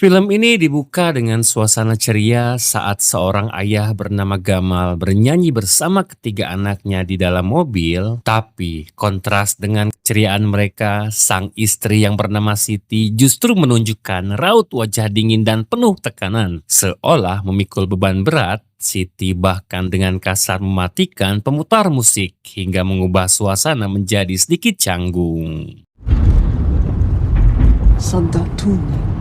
Film ini dibuka dengan suasana ceria saat seorang ayah bernama Gamal bernyanyi bersama ketiga anaknya di dalam mobil, tapi kontras dengan keceriaan mereka, sang istri yang bernama Siti justru menunjukkan raut wajah dingin dan penuh tekanan, seolah memikul beban berat. Siti bahkan dengan kasar mematikan pemutar musik hingga mengubah suasana menjadi sedikit canggung. صدقتوني.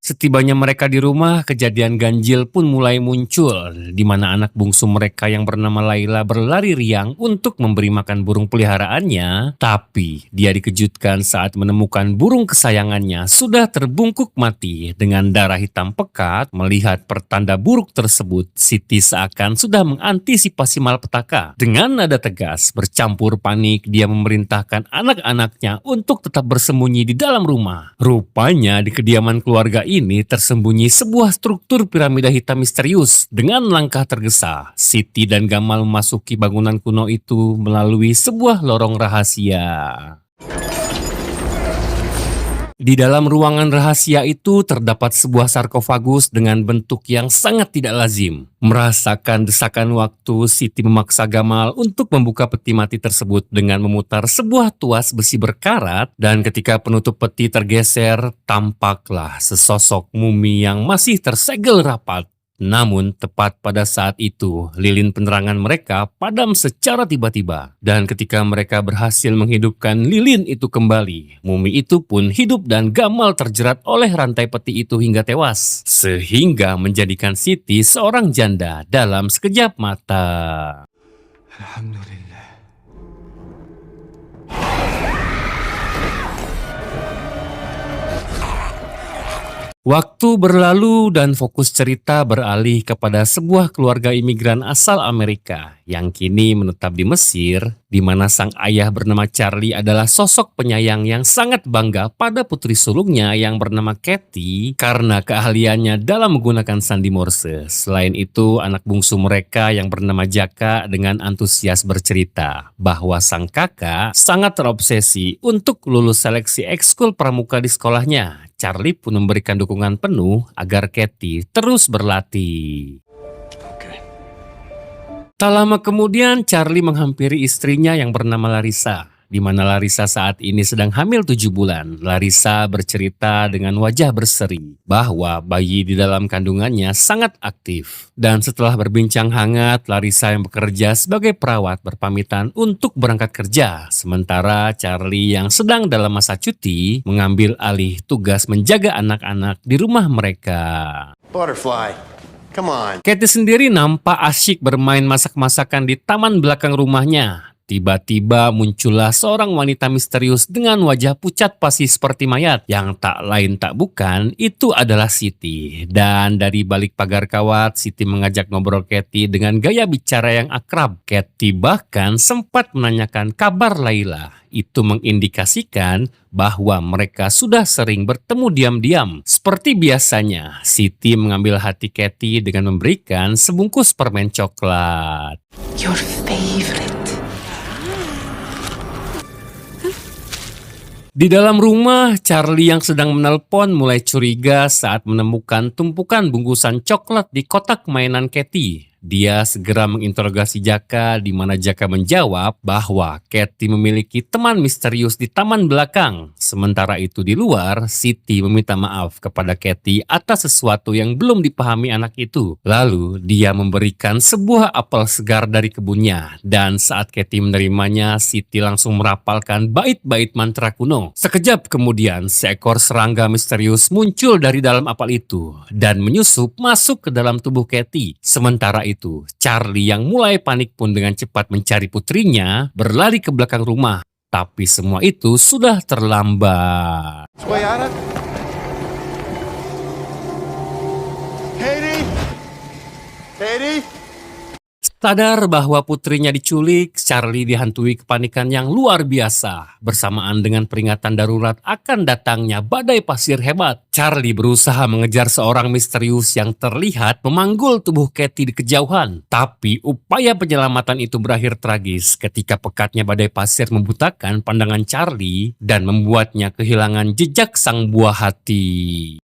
Setibanya mereka di rumah, kejadian ganjil pun mulai muncul, di mana anak bungsu mereka yang bernama Laila berlari riang untuk memberi makan burung peliharaannya, tapi dia dikejutkan saat menemukan burung kesayangannya sudah terbungkuk mati dengan darah hitam pekat. Melihat pertanda buruk tersebut, Siti seakan sudah mengantisipasi malapetaka. Dengan nada tegas, bercampur panik, dia memerintahkan anak-anaknya untuk tetap bersembunyi di dalam rumah. Rupanya di kediaman keluarga ini tersembunyi sebuah struktur piramida hitam misterius. Dengan langkah tergesa, Siti dan Gamal memasuki bangunan kuno itu melalui sebuah lorong rahasia. Di dalam ruangan rahasia itu terdapat sebuah sarkofagus dengan bentuk yang sangat tidak lazim. Merasakan desakan waktu, Siti memaksa Gamal untuk membuka peti mati tersebut dengan memutar sebuah tuas besi berkarat, dan ketika penutup peti tergeser, tampaklah sesosok mumi yang masih tersegel rapat. Namun tepat pada saat itu, lilin penerangan mereka padam secara tiba-tiba. Dan ketika mereka berhasil menghidupkan lilin itu kembali, mumi itu pun hidup dan Gamal terjerat oleh rantai peti itu hingga tewas. Sehingga menjadikan Siti seorang janda dalam sekejap mata. Alhamdulillah. Waktu berlalu dan fokus cerita beralih kepada sebuah keluarga imigran asal Amerika yang kini menetap di Mesir, di mana sang ayah bernama Charlie adalah sosok penyayang yang sangat bangga pada putri sulungnya yang bernama Katie karena keahliannya dalam menggunakan sandi Morse. Selain itu, anak bungsu mereka yang bernama Jaka dengan antusias bercerita bahwa sang kakak sangat terobsesi untuk lulus seleksi ekskul pramuka di sekolahnya. Charlie pun memberikan dukungan penuh agar Katie terus berlatih. Tak lama kemudian Charlie menghampiri istrinya yang bernama Larissa, di mana Larissa saat ini sedang hamil 7 bulan. Larissa bercerita dengan wajah berseri bahwa bayi di dalam kandungannya sangat aktif. Dan setelah berbincang hangat, Larissa yang bekerja sebagai perawat berpamitan untuk berangkat kerja. Sementara Charlie yang sedang dalam masa cuti mengambil alih tugas menjaga anak-anak di rumah mereka. Butterfly. Come on. Katie sendiri nampak asyik bermain masak-masakan di taman belakang rumahnya. Tiba-tiba muncullah seorang wanita misterius dengan wajah pucat pasi seperti mayat. Yang tak lain tak bukan, itu adalah Siti. Dan dari balik pagar kawat, Siti mengajak ngobrol Katie dengan gaya bicara yang akrab. Katie bahkan sempat menanyakan kabar Laila. Itu mengindikasikan bahwa mereka sudah sering bertemu diam-diam. Seperti biasanya, Siti mengambil hati Katie dengan memberikan sebungkus permen coklat. Your favorite. Di dalam rumah, Charlie yang sedang menelpon mulai curiga saat menemukan tumpukan bungkusan coklat di kotak mainan Katie. Dia segera menginterogasi Jaka, di mana Jaka menjawab bahwa Katie memiliki teman misterius di taman belakang. Sementara itu di luar, Siti meminta maaf kepada Katie atas sesuatu yang belum dipahami anak itu. Lalu dia memberikan sebuah apel segar dari kebunnya. Dan saat Katie menerimanya, Siti langsung merapalkan bait-bait mantra kuno. Sekejap kemudian, seekor serangga misterius muncul dari dalam apel itu dan menyusup masuk ke dalam tubuh Katie. Sementara itu, Charlie yang mulai panik pun dengan cepat mencari putrinya berlari ke belakang rumah. Tapi semua itu sudah terlambat. Katie? Katie? Sadar bahwa putrinya diculik, Charlie dihantui kepanikan yang luar biasa. Bersamaan dengan peringatan darurat akan datangnya badai pasir hebat, Charlie berusaha mengejar seorang misterius yang terlihat memanggul tubuh Katie di kejauhan. Tapi upaya penyelamatan itu berakhir tragis ketika pekatnya badai pasir membutakan pandangan Charlie dan membuatnya kehilangan jejak sang buah hati.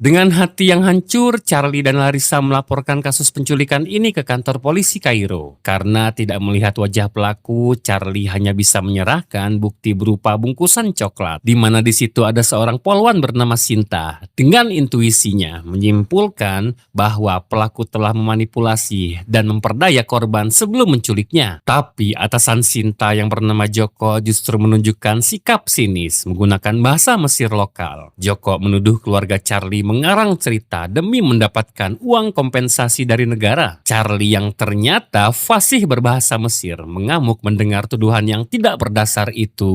Dengan hati yang hancur, Charlie dan Larissa melaporkan kasus penculikan ini ke kantor polisi Kairo. Karena tidak melihat wajah pelaku, Charlie hanya bisa menyerahkan bukti berupa bungkusan coklat, di mana di situ ada seorang polwan bernama Sinta. Dengan intuisinya menyimpulkan bahwa pelaku telah memanipulasi dan memperdaya korban sebelum menculiknya. Tapi atasan Sinta yang bernama Joko justru menunjukkan sikap sinis menggunakan bahasa Mesir lokal. Joko menuduh keluarga Charlie mengarang cerita demi mendapatkan uang kompensasi dari negara. Charlie yang ternyata fasih berbahasa Mesir mengamuk mendengar tuduhan yang tidak berdasar itu.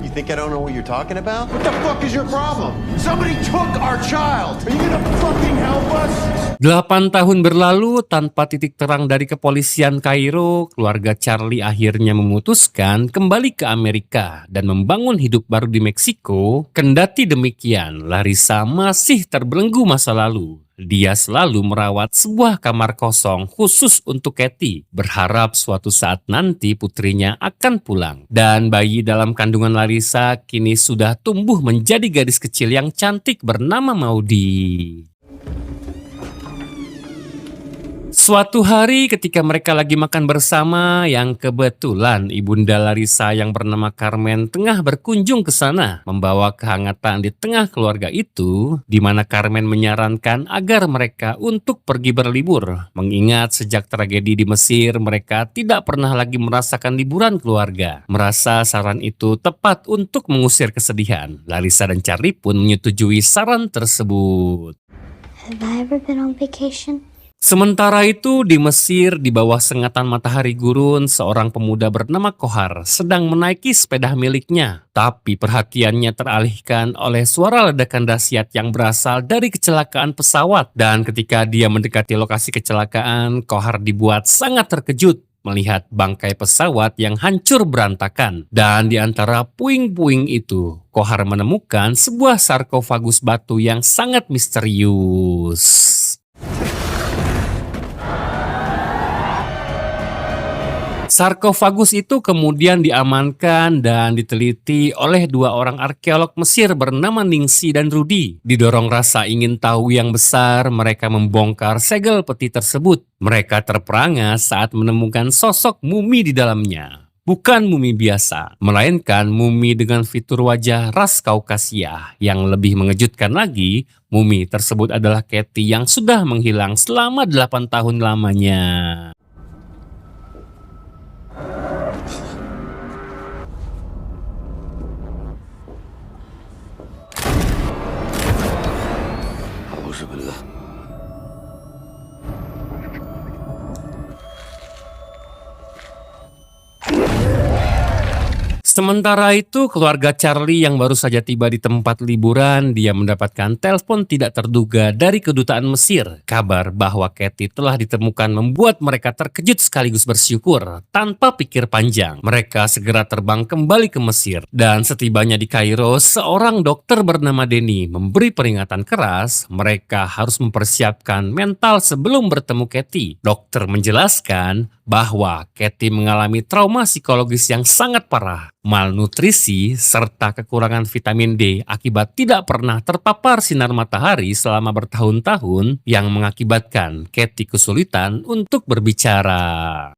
You think I don't know what you're talking about? What the fuck is your problem? Somebody took our child! Are you gonna fucking help us? 8 tahun berlalu tanpa titik terang dari kepolisian Kairo, keluarga Charlie akhirnya memutuskan kembali ke Amerika dan membangun hidup baru di Meksiko. Kendati demikian, Larissa masih terbelenggu masa lalu. Dia selalu merawat sebuah kamar kosong khusus untuk Katie, berharap suatu saat nanti putrinya akan pulang. Dan bayi dalam kandungan Larissa kini sudah tumbuh menjadi gadis kecil yang cantik bernama Maudie. Suatu hari ketika mereka lagi makan bersama, yang kebetulan ibunda Larissa yang bernama Carmen tengah berkunjung ke sana, membawa kehangatan di tengah keluarga itu, di mana Carmen menyarankan agar mereka untuk pergi berlibur. Mengingat sejak tragedi di Mesir, mereka tidak pernah lagi merasakan liburan keluarga. Merasa saran itu tepat untuk mengusir kesedihan, Larissa dan Charlie pun menyetujui saran tersebut. Have I ever been on vacation? Sementara itu di Mesir, di bawah sengatan matahari gurun, seorang pemuda bernama Kohar sedang menaiki sepeda miliknya. Tapi perhatiannya teralihkan oleh suara ledakan dahsyat yang berasal dari kecelakaan pesawat. Dan ketika dia mendekati lokasi kecelakaan, Kohar dibuat sangat terkejut melihat bangkai pesawat yang hancur berantakan. Dan di antara puing-puing itu, Kohar menemukan sebuah sarkofagus batu yang sangat misterius. Sarkofagus itu kemudian diamankan dan diteliti oleh 2 orang arkeolog Mesir bernama Ningsi dan Rudy. Didorong rasa ingin tahu yang besar, mereka membongkar segel peti tersebut. Mereka terperangah saat menemukan sosok mumi di dalamnya. Bukan mumi biasa, melainkan mumi dengan fitur wajah ras Kaukasia. Yang lebih mengejutkan lagi, mumi tersebut adalah Katie yang sudah menghilang selama 8 tahun lamanya. Sementara itu, keluarga Charlie yang baru saja tiba di tempat liburan, dia mendapatkan telepon tidak terduga dari kedutaan Mesir. Kabar bahwa Katie telah ditemukan membuat mereka terkejut sekaligus bersyukur. Tanpa pikir panjang, mereka segera terbang kembali ke Mesir. Dan setibanya di Kairo, seorang dokter bernama Denny memberi peringatan keras, mereka harus mempersiapkan mental sebelum bertemu Katie. Dokter menjelaskan bahwa Katie mengalami trauma psikologis yang sangat parah, malnutrisi, serta kekurangan vitamin D akibat tidak pernah terpapar sinar matahari selama bertahun-tahun yang mengakibatkan Katie kesulitan untuk berbicara.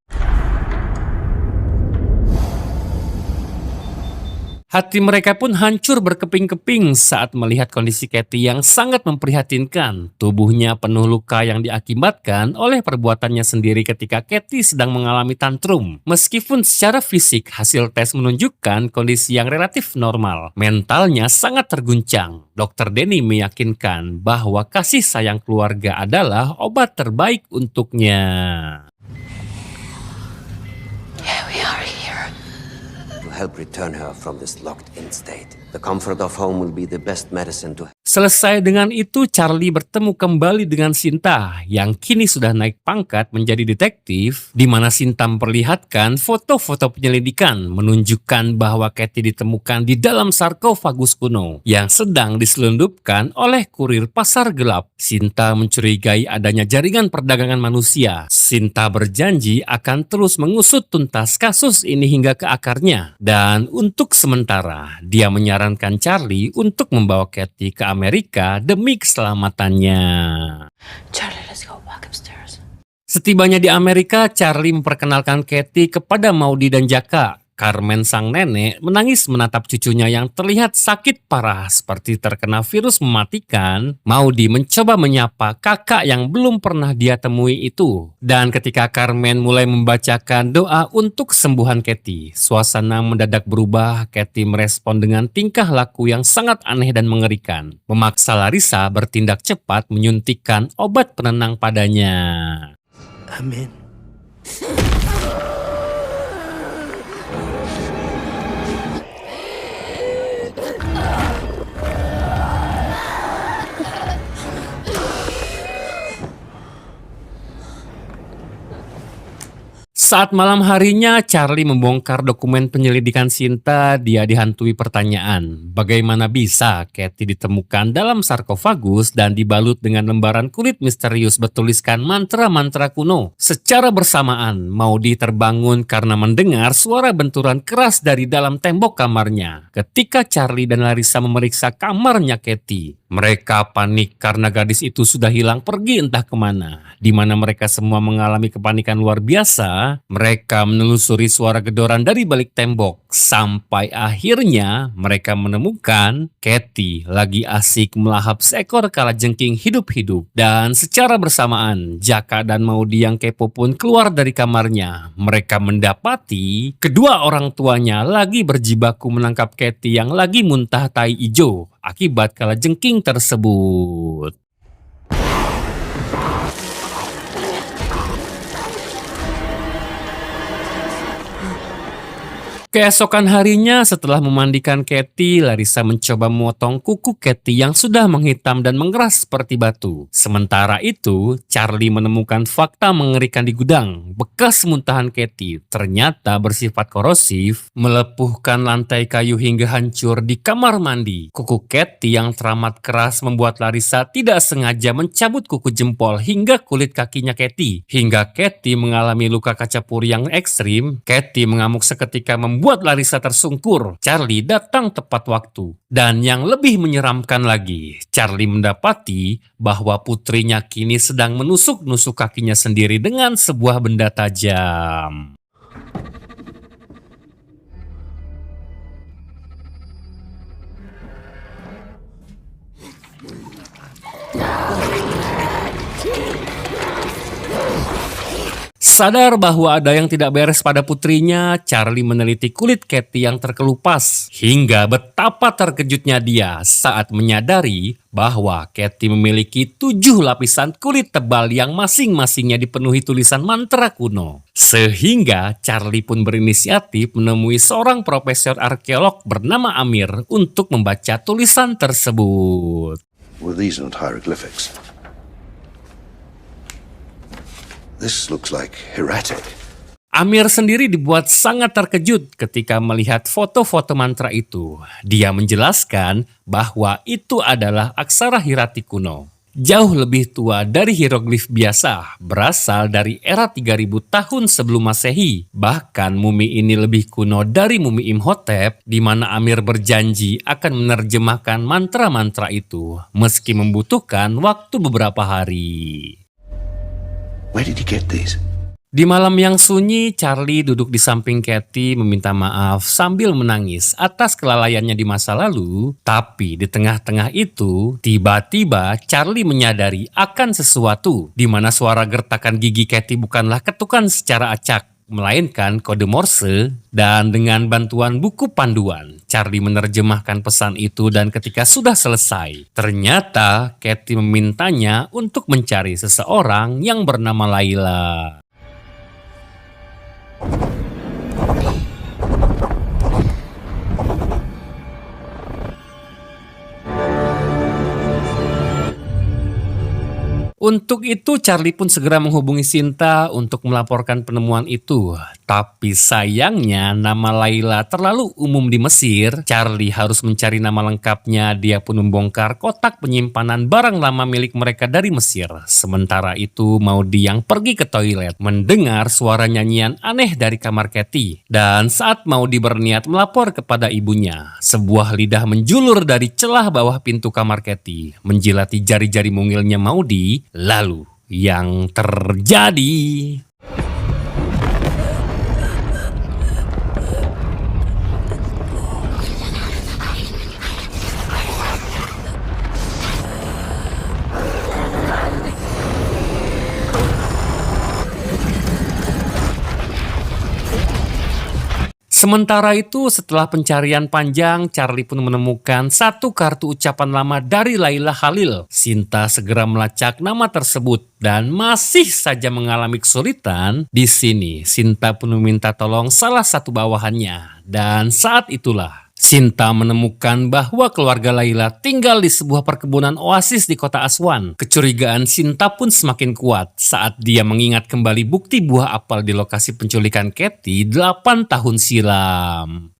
Hati mereka pun hancur berkeping-keping saat melihat kondisi Katie yang sangat memprihatinkan. Tubuhnya penuh luka yang diakibatkan oleh perbuatannya sendiri ketika Katie sedang mengalami tantrum. Meskipun secara fisik hasil tes menunjukkan kondisi yang relatif normal, mentalnya sangat terguncang. Dr. Denny meyakinkan bahwa kasih sayang keluarga adalah obat terbaik untuknya. Here we are here. To help return her from this locked-in state. The comfort of home will be the best medicine to... Selesai dengan itu, Charlie bertemu kembali dengan Sinta yang kini sudah naik pangkat menjadi detektif, di mana Sinta memperlihatkan foto-foto penyelidikan menunjukkan bahwa Katie ditemukan di dalam sarkofagus kuno yang sedang diselundupkan oleh kurir pasar gelap. Sinta mencurigai adanya jaringan perdagangan manusia. Sinta berjanji akan terus mengusut tuntas kasus ini hingga ke akarnya, dan untuk sementara dia menyarankan menyarankan Charlie untuk membawa Katie ke Amerika demi keselamatannya. Charlie, let's go back upstairs. Setibanya di Amerika, Charlie memperkenalkan Katie kepada Maudie dan Jaka. Carmen sang nenek menangis menatap cucunya yang terlihat sakit parah seperti terkena virus mematikan. Maudie mencoba menyapa kakak yang belum pernah dia temui itu. Dan ketika Carmen mulai membacakan doa untuk kesembuhan Katie, suasana mendadak berubah. Katie merespon dengan tingkah laku yang sangat aneh dan mengerikan, memaksa Larissa bertindak cepat menyuntikkan obat penenang padanya. Amin. Saat malam harinya, Charlie membongkar dokumen penyelidikan Sinta. Dia dihantui pertanyaan, bagaimana bisa Katie ditemukan dalam sarkofagus dan dibalut dengan lembaran kulit misterius bertuliskan mantra-mantra kuno. Secara bersamaan, Maudie terbangun karena mendengar suara benturan keras dari dalam tembok kamarnya. Ketika Charlie dan Larissa memeriksa kamarnya Katie, mereka panik karena gadis itu sudah hilang pergi entah kemana. Di mana mereka semua mengalami kepanikan luar biasa, mereka menelusuri suara gedoran dari balik tembok. Sampai akhirnya mereka menemukan Katie lagi asik melahap seekor kalajengking hidup-hidup. Dan secara bersamaan, Jaka dan Maudie yang kepo pun keluar dari kamarnya. Mereka mendapati kedua orang tuanya lagi berjibaku menangkap Katie yang lagi muntah tai ijo akibat kalajengking tersebut. Keesokan harinya setelah memandikan Katie, Larissa mencoba memotong kuku Katie yang sudah menghitam dan mengeras seperti batu. Sementara itu, Charlie menemukan fakta mengerikan di gudang. Bekas muntahan Katie ternyata bersifat korosif, melepuhkan lantai kayu hingga hancur di kamar mandi. Kuku Katie yang teramat keras membuat Larissa tidak sengaja mencabut kuku jempol hingga kulit kakinya Katie. Hingga Katie mengalami luka kaca puri yang ekstrim, Katie mengamuk seketika membuat Larissa tersungkur. Charlie datang tepat waktu. Dan yang lebih menyeramkan lagi, Charlie mendapati bahwa putrinya kini sedang menusuk-nusuk kakinya sendiri dengan sebuah benda tajam. Sadar bahwa ada yang tidak beres pada putrinya, Charlie meneliti kulit Katie yang terkelupas. Hingga betapa terkejutnya dia saat menyadari bahwa Katie memiliki 7 lapisan kulit tebal yang masing-masingnya dipenuhi tulisan mantra kuno. Sehingga Charlie pun berinisiatif menemui seorang profesor arkeolog bernama Amir untuk membaca tulisan tersebut. Well, these aren't hieroglyphics. This looks like hieratic. Amir sendiri dibuat sangat terkejut ketika melihat foto-foto mantra itu. Dia menjelaskan bahwa itu adalah aksara hieratik kuno. Jauh lebih tua dari hieroglif biasa, berasal dari era 3000 tahun sebelum Masehi. Bahkan mumi ini lebih kuno dari mumi Imhotep, di mana Amir berjanji akan menerjemahkan mantra-mantra itu, meski membutuhkan waktu beberapa hari. Where did he get these? Di malam yang sunyi, Charlie duduk di samping Katie meminta maaf sambil menangis atas kelalaiannya di masa lalu. Tapi di tengah-tengah itu, tiba-tiba Charlie menyadari akan sesuatu, di mana suara gertakan gigi Katie bukanlah ketukan secara acak, melainkan kode Morse. Dan dengan bantuan buku panduan, Charlie menerjemahkan pesan itu, dan ketika sudah selesai, ternyata Katie memintanya untuk mencari seseorang yang bernama Layla. Untuk itu, Charlie pun segera menghubungi Sinta untuk melaporkan penemuan itu. Tapi sayangnya nama Layla terlalu umum di Mesir. Charlie harus mencari nama lengkapnya. Dia pun membongkar kotak penyimpanan barang lama milik mereka dari Mesir. Sementara itu Maudie yang pergi ke toilet mendengar suara nyanyian aneh dari kamar Katie. Dan saat Maudie berniat melapor kepada ibunya, sebuah lidah menjulur dari celah bawah pintu kamar Katie, menjilati jari-jari mungilnya Maudie. Lalu yang terjadi... Sementara itu, setelah pencarian panjang, Charlie pun menemukan satu kartu ucapan lama dari Layla Khalil. Sinta segera melacak nama tersebut dan masih saja mengalami kesulitan. Di sini, Sinta pun meminta tolong salah satu bawahannya. Dan saat itulah Sinta menemukan bahwa keluarga Layla tinggal di sebuah perkebunan oasis di kota Aswan. Kecurigaan Sinta pun semakin kuat saat dia mengingat kembali bukti buah apel di lokasi penculikan Katie 8 tahun silam.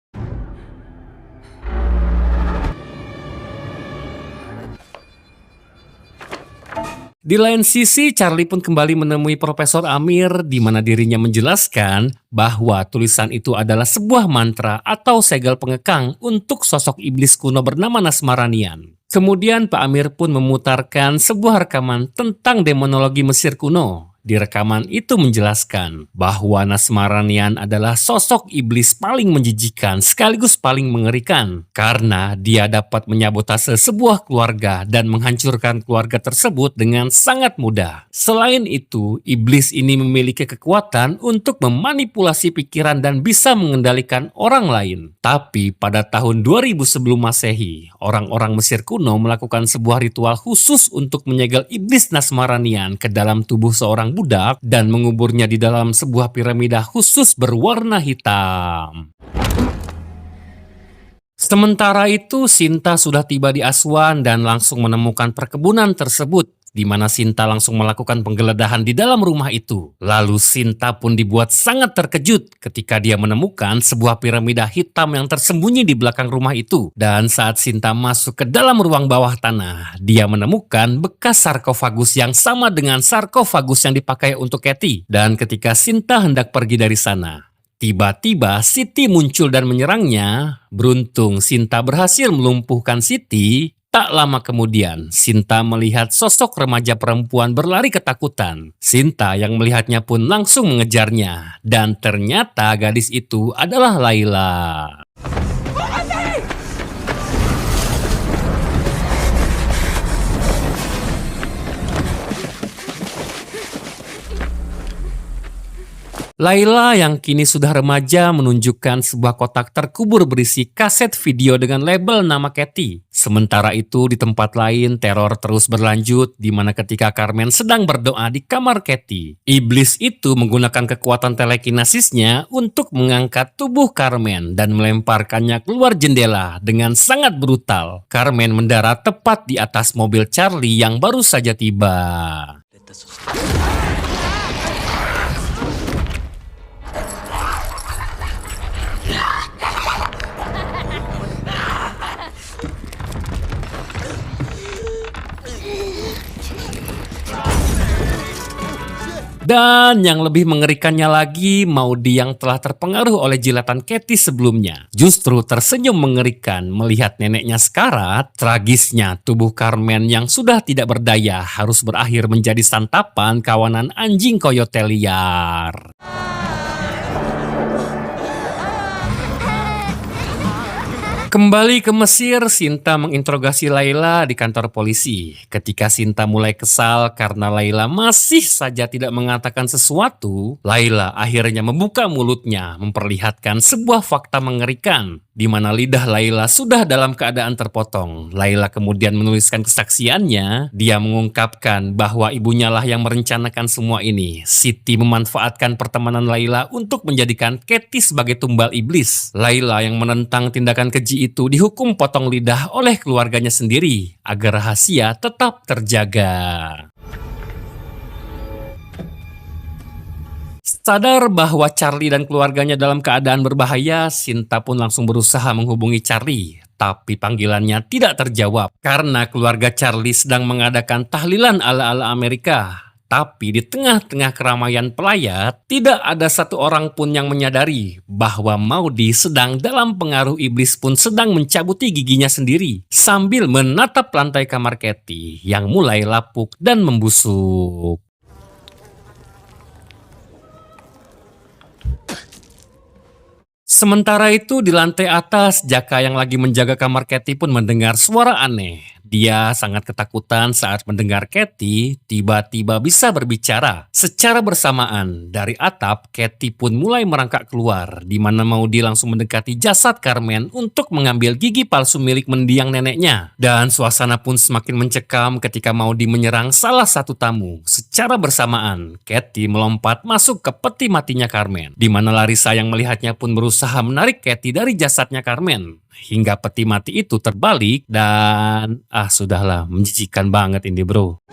Di lain sisi, Charlie pun kembali menemui Profesor Amir di mana dirinya menjelaskan bahwa tulisan itu adalah sebuah mantra atau segel pengekang untuk sosok iblis kuno bernama Nasmaranian. Kemudian Pak Amir pun memutarkan sebuah rekaman tentang demonologi Mesir kuno. Di rekaman itu menjelaskan bahwa Nasmaranian adalah sosok iblis paling menjijikan sekaligus paling mengerikan karena dia dapat menyabotase sebuah keluarga dan menghancurkan keluarga tersebut dengan sangat mudah. Selain itu, iblis ini memiliki kekuatan untuk memanipulasi pikiran dan bisa mengendalikan orang lain. Tapi pada tahun 2000 sebelum Masehi, orang-orang Mesir kuno melakukan sebuah ritual khusus untuk menyegel iblis Nasmaranian ke dalam tubuh seorang budak dan menguburnya di dalam sebuah piramida khusus berwarna hitam. Sementara itu, Sinta sudah tiba di Aswan dan langsung menemukan perkebunan tersebut, di mana Sinta langsung melakukan penggeledahan di dalam rumah itu. Lalu Sinta pun dibuat sangat terkejut ketika dia menemukan sebuah piramida hitam yang tersembunyi di belakang rumah itu. Dan saat Sinta masuk ke dalam ruang bawah tanah, dia menemukan bekas sarkofagus yang sama dengan sarkofagus yang dipakai untuk Katie. Dan ketika Sinta hendak pergi dari sana, tiba-tiba Siti muncul dan menyerangnya. Beruntung Sinta berhasil melumpuhkan Siti. Tak lama kemudian, Sinta melihat sosok remaja perempuan berlari ketakutan. Sinta yang melihatnya pun langsung mengejarnya. Dan ternyata gadis itu adalah Layla. Layla yang kini sudah remaja menunjukkan sebuah kotak terkubur berisi kaset video dengan label nama Katie. Sementara itu di tempat lain teror terus berlanjut di mana ketika Carmen sedang berdoa di kamar Katie, iblis itu menggunakan kekuatan telekinasisnya untuk mengangkat tubuh Carmen dan melemparkannya keluar jendela dengan sangat brutal. Carmen mendarat tepat di atas mobil Charlie yang baru saja tiba. Dan yang lebih mengerikannya lagi, Maudie yang telah terpengaruh oleh jilatan Katie sebelumnya justru tersenyum mengerikan melihat neneknya sekarat. Tragisnya, tubuh Carmen yang sudah tidak berdaya harus berakhir menjadi santapan kawanan anjing koyote liar. Kembali ke Mesir, Sinta menginterogasi Layla di kantor polisi. Ketika Sinta mulai kesal karena Layla masih saja tidak mengatakan sesuatu, Layla akhirnya membuka mulutnya memperlihatkan sebuah fakta mengerikan di mana lidah Layla sudah dalam keadaan terpotong. Layla kemudian menuliskan kesaksiannya. Dia mengungkapkan bahwa ibunya lah yang merencanakan semua ini. Siti memanfaatkan pertemanan Layla untuk menjadikan Katie sebagai tumbal iblis. Layla yang menentang tindakan keji itu dihukum potong lidah oleh keluarganya sendiri agar rahasia tetap terjaga. Sadar bahwa Charlie dan keluarganya dalam keadaan berbahaya, Sinta pun langsung berusaha menghubungi Charlie. Tapi panggilannya tidak terjawab karena keluarga Charlie sedang mengadakan tahlilan ala-ala Amerika. Tapi di tengah-tengah keramaian pelayat, tidak ada satu orang pun yang menyadari bahwa Maudie sedang dalam pengaruh iblis pun sedang mencabuti giginya sendiri sambil menatap lantai kamar Katie yang mulai lapuk dan membusuk. Sementara itu di lantai atas, Jaka yang lagi menjaga kamar Katie pun mendengar suara aneh. Dia sangat ketakutan saat mendengar Katie tiba-tiba bisa berbicara. Secara bersamaan, dari atap, Katie pun mulai merangkak keluar, di mana Maudie langsung mendekati jasad Carmen untuk mengambil gigi palsu milik mendiang neneknya. Dan suasana pun semakin mencekam ketika Maudie menyerang salah satu tamu. Secara bersamaan, Katie melompat masuk ke peti matinya Carmen, di mana Larissa yang melihatnya pun berusaha menarik Katie dari jasadnya Carmen. Hingga peti mati itu terbalik dan sudahlah, menjijikan banget ini bro.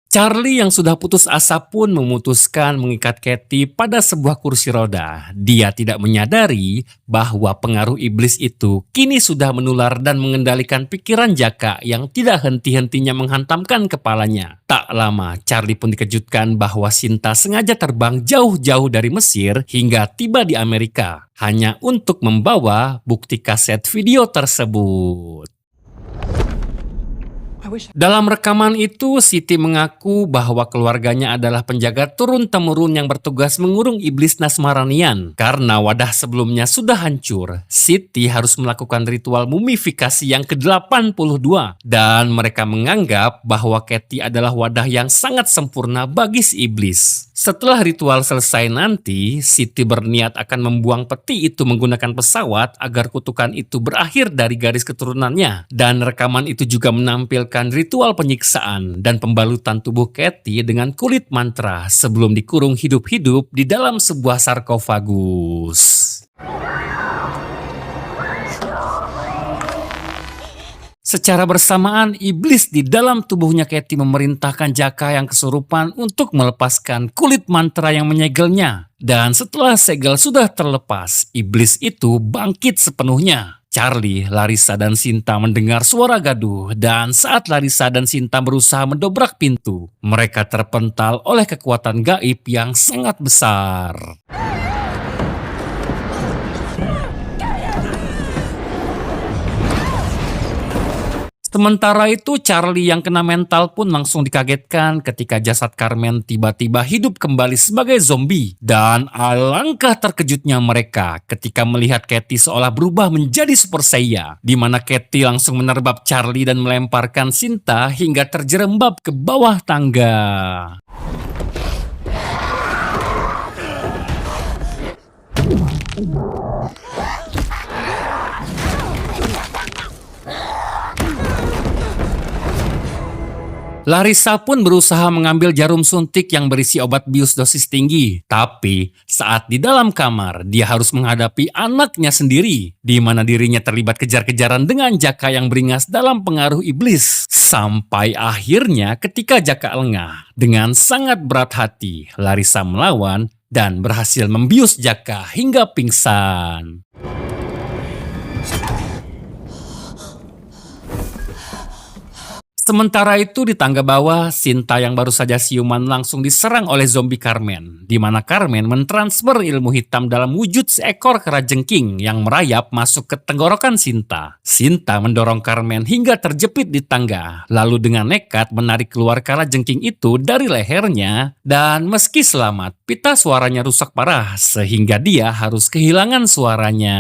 Charlie yang sudah putus asa pun memutuskan mengikat Katie pada sebuah kursi roda. Dia tidak menyadari bahwa pengaruh iblis itu kini sudah menular dan mengendalikan pikiran Jaka yang tidak henti-hentinya menghantamkan kepalanya. Tak lama, Charlie pun dikejutkan bahwa Sinta sengaja terbang jauh-jauh dari Mesir hingga tiba di Amerika, hanya untuk membawa bukti kaset video tersebut. Dalam rekaman itu, Siti mengaku bahwa keluarganya adalah penjaga turun-temurun yang bertugas mengurung iblis Nasmaranian. Karena wadah sebelumnya sudah hancur, Siti harus melakukan ritual mumifikasi yang ke-82. Dan mereka menganggap bahwa Katie adalah wadah yang sangat sempurna bagi si iblis. Setelah ritual selesai nanti, Siti berniat akan membuang peti itu menggunakan pesawat agar kutukan itu berakhir dari garis keturunannya. Dan rekaman itu juga menampilkan ritual penyiksaan dan pembalutan tubuh Katie dengan kulit mantra sebelum dikurung hidup-hidup di dalam sebuah sarkofagus. Secara bersamaan, iblis di dalam tubuhnya Katie memerintahkan Jaka yang kesurupan untuk melepaskan kulit mantra yang menyegelnya. Dan setelah segel sudah terlepas, iblis itu bangkit sepenuhnya. Charlie, Larissa, dan Sinta mendengar suara gaduh, dan saat Larissa dan Sinta berusaha mendobrak pintu, mereka terpental oleh kekuatan gaib yang sangat besar. Sementara itu, Charlie yang kena mental pun langsung dikagetkan ketika jasad Carmen tiba-tiba hidup kembali sebagai zombie. Dan alangkah terkejutnya mereka ketika melihat Katie seolah berubah menjadi Super Saiyan, di mana Katie langsung menerbab Charlie dan melemparkan Sinta hingga terjerembab ke bawah tangga. Larissa pun berusaha mengambil jarum suntik yang berisi obat bius dosis tinggi. Tapi saat di dalam kamar, dia harus menghadapi anaknya sendiri, di mana dirinya terlibat kejar-kejaran dengan Jaka yang beringas dalam pengaruh iblis. Sampai akhirnya ketika Jaka lengah, dengan sangat berat hati, Larissa melawan dan berhasil membius Jaka hingga pingsan. Sementara itu di tangga bawah, Sinta yang baru saja siuman langsung diserang oleh zombie Carmen, di mana Carmen mentransfer ilmu hitam dalam wujud seekor kerajengking yang merayap masuk ke tenggorokan Sinta. Sinta mendorong Carmen hingga terjepit di tangga, lalu dengan nekat menarik keluar kalajengking itu dari lehernya, dan meski selamat, pita suaranya rusak parah sehingga dia harus kehilangan suaranya.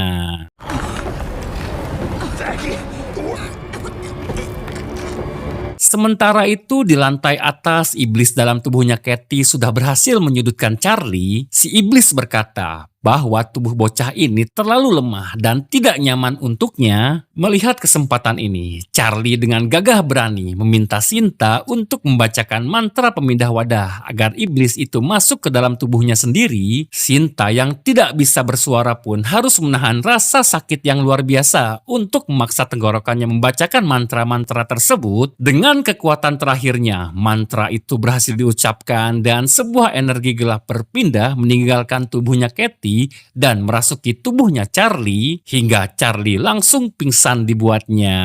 Sementara itu di lantai atas, iblis dalam tubuhnya Katie sudah berhasil menyudutkan Charlie. Si iblis berkata bahwa tubuh bocah ini terlalu lemah dan tidak nyaman untuknya. Melihat kesempatan ini, Charlie dengan gagah berani meminta Sinta untuk membacakan mantra pemindah wadah agar iblis itu masuk ke dalam tubuhnya sendiri. Sinta yang tidak bisa bersuara pun harus menahan rasa sakit yang luar biasa untuk memaksa tenggorokannya membacakan mantra-mantra tersebut. Dengan kekuatan terakhirnya, mantra itu berhasil diucapkan dan sebuah energi gelap berpindah meninggalkan tubuhnya Katie dan merasuki tubuhnya Charlie hingga Charlie langsung pingsan dibuatnya.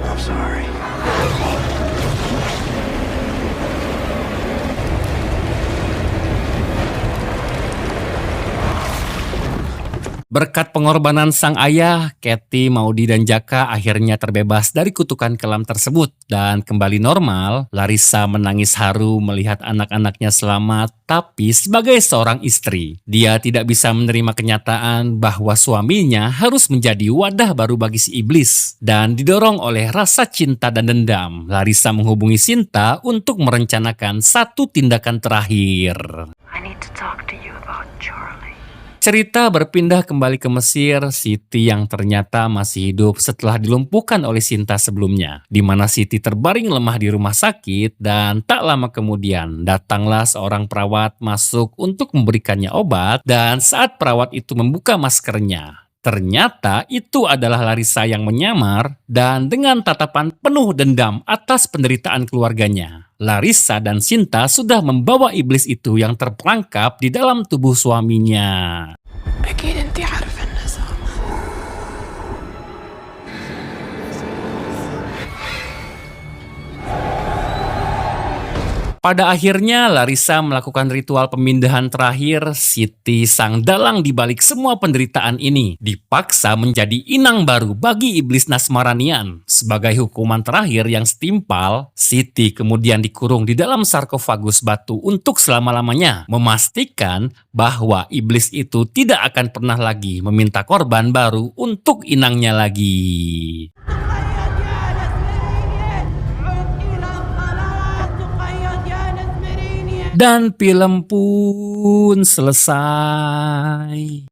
I'm sorry. Berkat pengorbanan sang ayah, Katie, Maudie, dan Jaka akhirnya terbebas dari kutukan kelam tersebut dan kembali normal. Larissa menangis haru melihat anak-anaknya selamat, tapi sebagai seorang istri, dia tidak bisa menerima kenyataan bahwa suaminya harus menjadi wadah baru bagi si iblis. Dan didorong oleh rasa cinta dan dendam, Larissa menghubungi Sinta untuk merencanakan satu tindakan terakhir. I need to talk to you about Charlie. Cerita berpindah kembali ke Mesir. Siti yang ternyata masih hidup setelah dilumpuhkan oleh Sinta sebelumnya, di mana Siti terbaring lemah di rumah sakit dan tak lama kemudian datanglah seorang perawat masuk untuk memberikannya obat. Dan saat perawat itu membuka maskernya, ternyata itu adalah Larissa yang menyamar dan dengan tatapan penuh dendam atas penderitaan keluarganya. Larissa dan Sinta sudah membawa iblis itu yang terperangkap di dalam tubuh suaminya. أكيد أنتي عارفة النظام. Pada akhirnya Larissa melakukan ritual pemindahan terakhir. Siti, sang dalang di balik semua penderitaan ini, dipaksa menjadi inang baru bagi iblis Nasmaranian. Sebagai hukuman terakhir yang setimpal, Siti kemudian dikurung di dalam sarkofagus batu untuk selama-lamanya, memastikan bahwa iblis itu tidak akan pernah lagi meminta korban baru untuk inangnya lagi. Dan film pun selesai.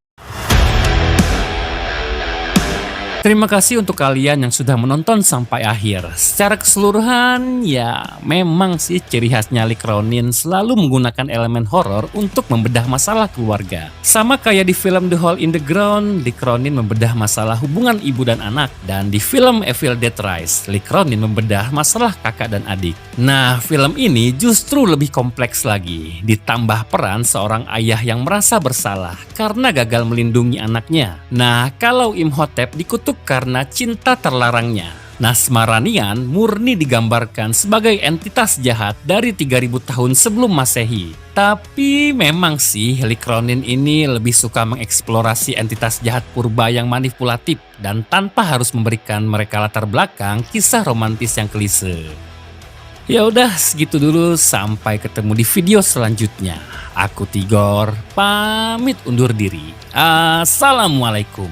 Terima kasih untuk kalian yang sudah menonton sampai akhir. Secara keseluruhan, ya memang sih ciri khasnya Lee Cronin selalu menggunakan elemen horor untuk membedah masalah keluarga. Sama kayak di film The Hole in the Ground, Lee Cronin membedah masalah hubungan ibu dan anak. Dan di film Evil Dead Rise, Lee Cronin membedah masalah kakak dan adik. Nah, film ini justru lebih kompleks lagi. Ditambah peran seorang ayah yang merasa bersalah karena gagal melindungi anaknya. Nah, kalau Imhotep dikutuk karena cinta terlarangnya, Nasmaranian murni digambarkan sebagai entitas jahat dari 3000 tahun sebelum Masehi. Tapi memang sih Lee Cronin ini lebih suka mengeksplorasi entitas jahat purba yang manipulatif dan tanpa harus memberikan mereka latar belakang kisah romantis yang klise. Ya udah, segitu dulu, sampai ketemu di video selanjutnya. Aku Tigor, pamit undur diri. Assalamualaikum.